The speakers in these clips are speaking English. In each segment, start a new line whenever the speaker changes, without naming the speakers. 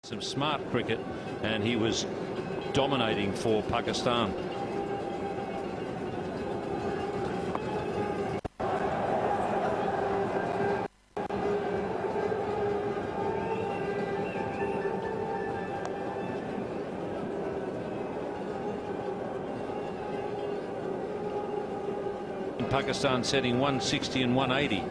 Some smart cricket, and he was dominating for Pakistan. Pakistan setting 160 and 180.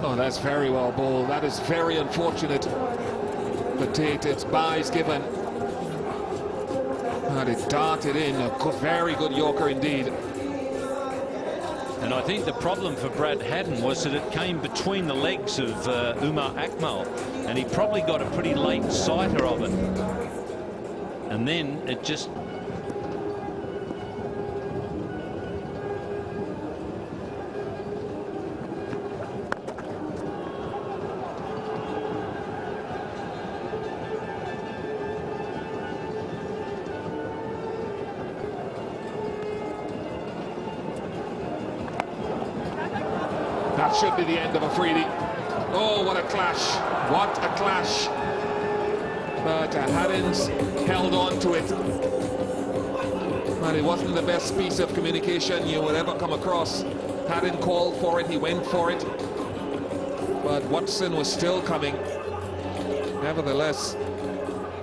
Oh, that's very well bowled. That is very unfortunate. But its bye is given. And it darted in. A very good Yorker indeed.
And I think the problem for Brad Haddin was that it came between the legs of Umar Akmal, and he probably got a pretty late sighter of it. And then it just...
That should be the end of a freebie. Oh, what a clash. What a clash. But Haddin's held on to it. And it wasn't the best piece of communication you would ever come across. Haddin called for it, he went for it. But Watson was still coming. Nevertheless,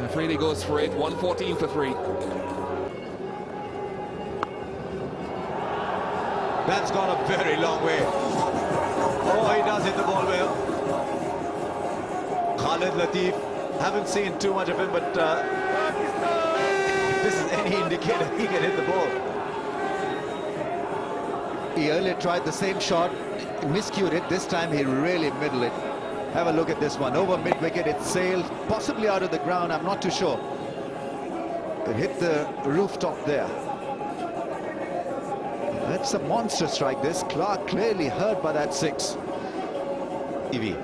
Afridi goes for it, 114 for 3.
That's gone a very long way. Oh, he does hit the ball well. Khalid Latif, haven't seen too much of him, but if this is any indicator, he can hit the ball.
He earlier tried the same shot, miscued it. This time he really middled it. Have a look at this one. Over mid-wicket, it sailed possibly out of the ground. I'm not too sure. It hit the rooftop there. That's a monster strike, this. Clark clearly hurt by that 6.
Evie.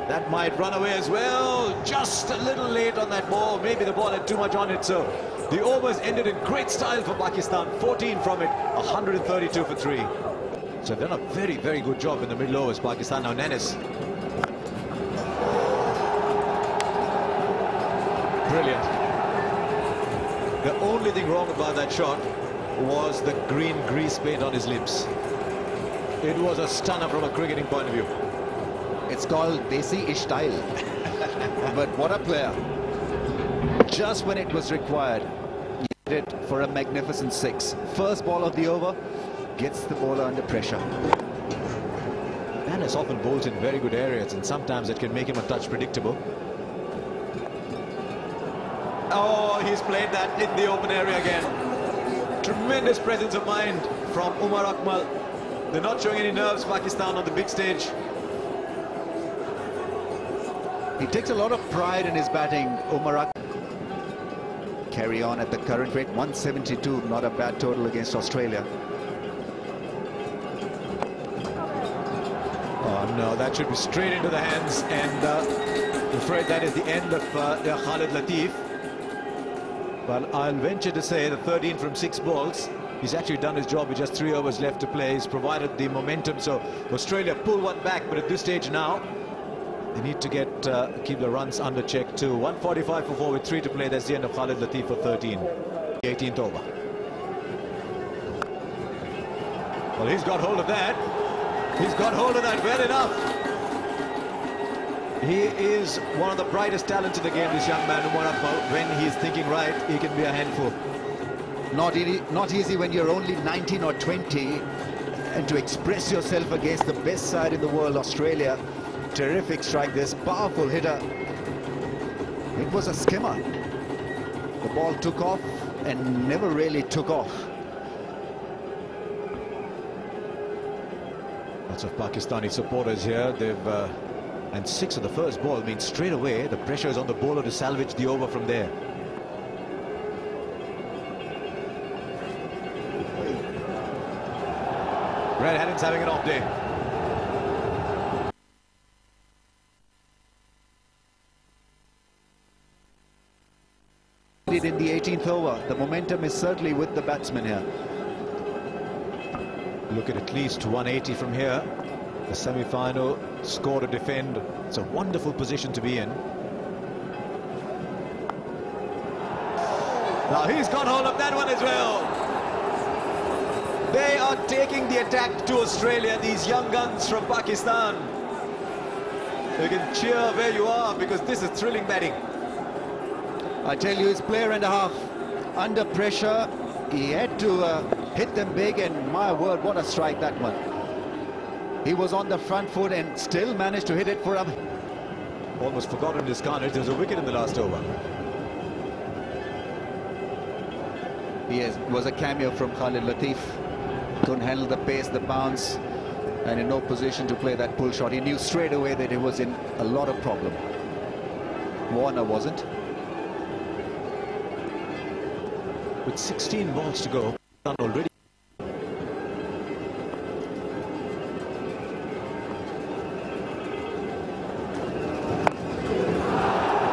That might run away as well. Just a little late on that ball. Maybe the ball had too much on it, so the overs ended in great style for Pakistan. 14 from it, 132 for 3. So they've done a very, very good job in the middle overs, Pakistan. Now Nanis. Brilliant. The only thing wrong about that shot was the green grease paint on his lips. It was a stunner from a cricketing point of view.
It's called Desi-ish style. But what a player. Just when it was required, he did it for a magnificent 6. First ball of the over, gets the bowler under pressure.
Nanis often bowls in very good areas, and sometimes it can make him a touch predictable. Oh, he's played that in the open area again. Tremendous presence of mind from Umar Akmal. They're not showing any nerves, Pakistan, on the big stage.
He takes a lot of pride in his batting, Umar Akmal. Carry on at the current rate, 172, not a bad total against Australia.
Oh no, that should be straight into the hands, and I'm afraid that is the end of Khalid Latif. But I'll venture to say the 13 from 6 balls, he's actually done his job with just 3 overs left to play. He's provided the momentum, so Australia pull one back, but at this stage now, they need to keep the runs under check too. 145 for 4 with 3 to play. That's the end of Khalid Latif for 13. 18th over. Well, he's got hold of that. He's got hold of that well enough. He is one of the brightest talents in the game, this young man, Umar Akmal. When he's thinking right, he can be a handful.
Not easy when you're only 19 or 20 and to express yourself against the best side in the world, Australia. Terrific strike, this powerful hitter. It was a skimmer. The ball took off and never really took off.
Lots of Pakistani supporters here. They've and 6 of the first ball means straight away the pressure is on the bowler to salvage the over from there. Brad Haddin's having an off day.
needed in the 18th over. The momentum is certainly with the batsman here.
Look at least 180 from here. The semi-final, score to defend. It's a wonderful position to be in. Now he's got hold of that one as well. They are taking the attack to Australia, these young guns from Pakistan. You can cheer where you are because this is thrilling batting.
I tell you, it's player and a half. Under pressure, he had to hit them big, and my word, what a strike that one. He was on the front foot and still managed to hit it for him.
Almost forgotten his carnage. There was a wicket in the last over.
Was a cameo from Khalid Latif. Couldn't handle the pace, the bounce, and in no position to play that pull shot. He knew straight away that he was in a lot of problem. Warner wasn't.
With 16 balls to go, done already.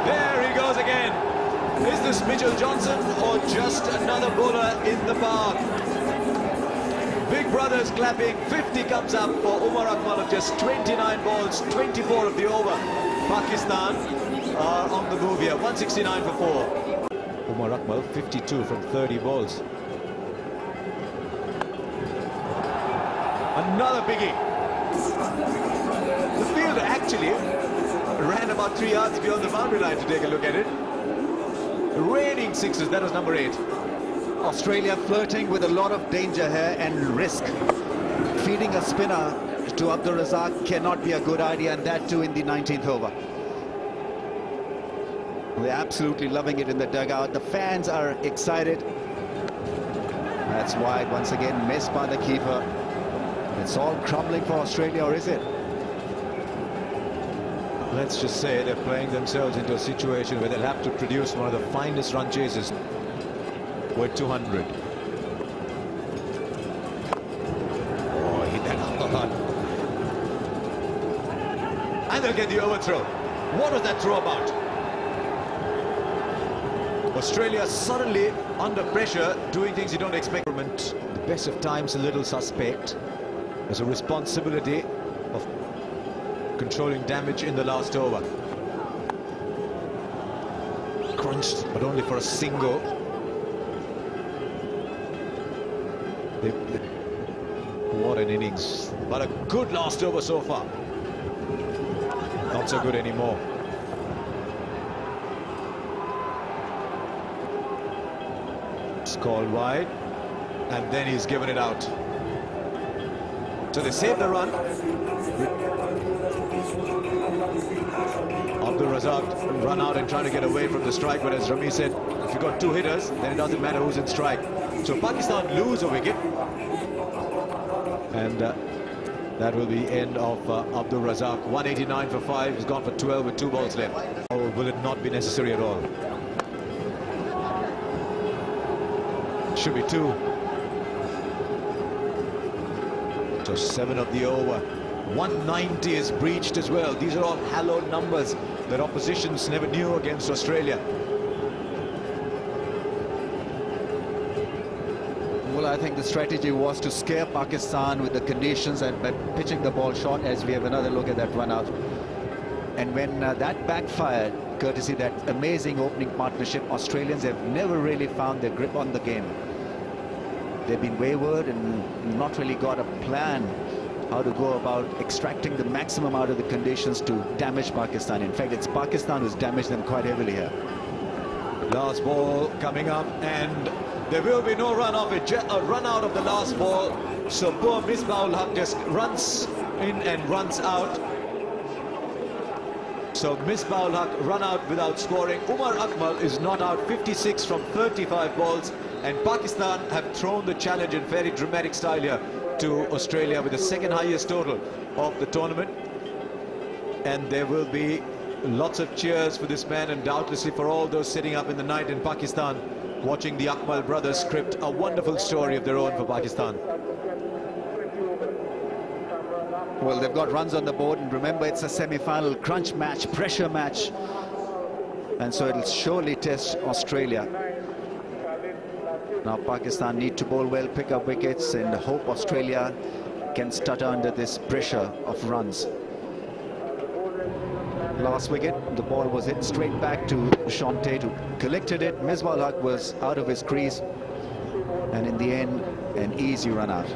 There he goes again. Is this Mitchell Johnson or just another bowler in the park? Big brothers clapping. 50 comes up for Umar Akmal of just 29 balls, 24 of the over. Pakistan are on the move here. 169 for 4. Umar Akmal 52 from 30 balls. Another biggie. The fielder actually ran about 3 yards beyond the boundary line to take a look at it. Raining sixes. That was number 8.
Australia flirting with a lot of danger here and risk. Feeding a spinner to Abdul Razak cannot be a good idea, and that too in the 19th over. They're absolutely loving it in the dugout. The fans are excited. That's wide once again, missed by the keeper. It's all crumbling for Australia, or is it?
Let's just say they're playing themselves into a situation where they'll have to produce one of the finest run chases with 200. Oh, hit that hard. And they'll get the overthrow. What was that throw about? Australia suddenly under pressure, doing things you don't expect. The best of times a little suspect. There's a responsibility of controlling damage in the last over. Crunched, but only for a single. What an innings. But a good last over so far. Not so good anymore. It's called wide, and then he's given it out. So they save the run. Abdul Razak run out and trying to get away from the strike, but as Rami said, if you've got 2 hitters, then it doesn't matter who's in strike. So Pakistan lose a wicket, and that will be end of Abdul Razak. 189 for 5. He's gone for 12 with 2 balls left. Or will it not be necessary at all? Should be 2. So 7 of the over. 190 is breached as well. These are all hallowed numbers that oppositions never knew against Australia.
Well, I think the strategy was to scare Pakistan with the conditions and by pitching the ball short, as we have another look at that run out. And when that backfired, courtesy that amazing opening partnership, Australians have never really found their grip on the game. They've been wayward and not really got a plan how to go about extracting the maximum out of the conditions to damage Pakistan. In fact, it's Pakistan who's damaged them quite heavily here.
Last ball coming up, and there will be no run off it, a run out of the last ball. So poor Misbah-ul-Haq just runs in and runs out. So Misbah-ul-Haq run out without scoring. Umar Akmal is not out. 56 from 35 balls, and Pakistan have thrown the challenge in very dramatic style here to Australia with the second highest total of the tournament. And there will be lots of cheers for this man, and doubtlessly for all those sitting up in the night in Pakistan watching the Akmal brothers script a wonderful story of their own for Pakistan.
Well, they've got runs on the board, and remember, it's a semi-final crunch match, pressure match. and so it'll surely test Australia. Now Pakistan need to bowl well, pick up wickets, and hope Australia can stutter under this pressure of runs. Last wicket, the ball was hit straight back to Sean Tate, who collected it. Misbah-ul-Haq was out of his crease, and in the end, an easy run out.